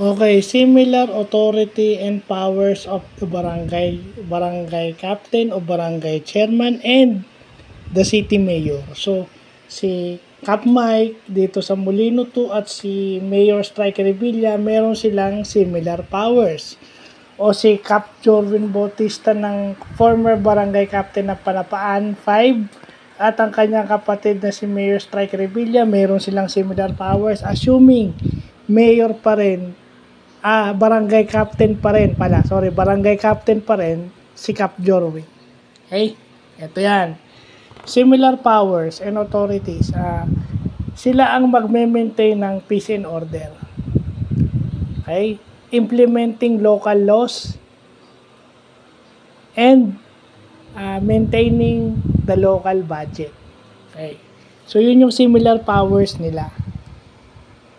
Okay, similar authority and powers of the barangay captain o barangay chairman and the city mayor. So, si Cap Mike dito sa Molino 2 at si Mayor Strike Revilla, meron silang similar powers. O si Cap Jorvin Bautista ng former barangay captain ng Panapaan 5 at ang kanyang kapatid na si Mayor Strike Revilla, meron silang similar powers assuming mayor pa rin, barangay captain pa rin barangay captain pa rin si Cap Jorvin. Okay? Ito yan. Similar powers and authorities. Sila ang magme-maintain ng peace and order. Okay? Implementing local laws and maintaining the local budget. Okay? So, yun yung similar powers nila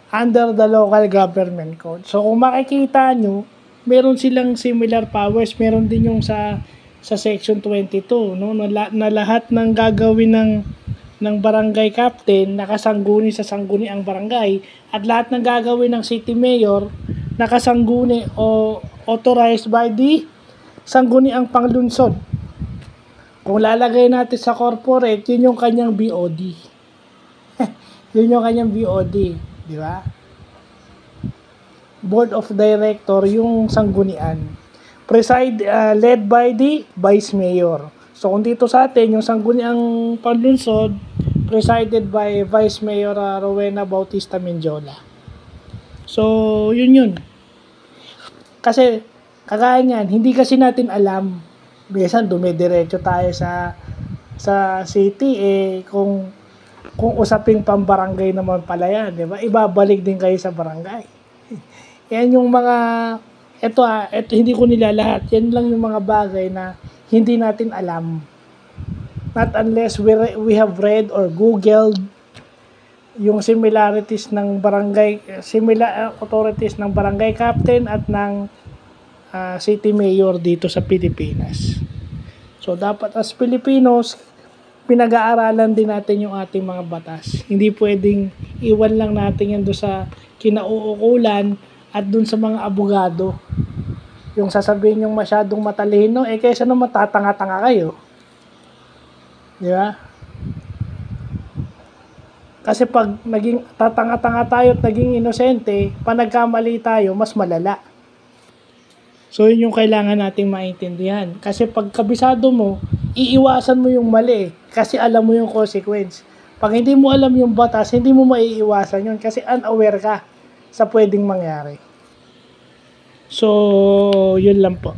under the local government code. So, kung makikita nyo, meron silang similar powers. Meron din yung sa section 22, no? Na lahat ng gagawin ng barangay captain nakasangguni sa sangguniang barangay at lahat ng gagawin ng city mayor nakasangguni o authorized by the sangguniang panglunsod. Kung lalagay natin sa corporate, yun yung kanyang BOD. Yun yung kanyang BOD. Di ba? Board of Director yung sanggunian. Led by the Vice Mayor. So kung dito sa atin, yung sangguniang panlunsod, presided by Vice Mayor Rowena Bautista Mendiola. So, yun. Kasi, kagaya niyan, hindi kasi natin alam. Minsan, dumidiretso tayo sa city, kung usaping pambarangay naman pala yan, di ba? Ibabalik din kayo sa barangay. Yan yung mga, ito hindi ko nilalahat. Yan lang yung mga bagay na hindi natin alam. Not unless we have read or googled yung similarities ng authorities ng barangay captain at ng city mayor dito sa Pilipinas. So, dapat as Filipinos, pinag-aaralan din natin yung ating mga batas. Hindi pwedeng iwan lang natin yan doon sa kinauukulan at doon sa mga abogado. Yung sasabihin yung masyadong matalino, kaysa naman tatanga-tanga kayo. Di ba? Kasi pag naging tatanga-tanga tayo at naging inosente, pag nagkamali tayo, mas malala. So, yun yung kailangan nating maintindihan. Kasi pag kabisado mo, iiwasan mo yung mali kasi alam mo yung consequence. Pag hindi mo alam yung batas, hindi mo maiiwasan yun kasi unaware ka sa pwedeng mangyari. So, yun lang po.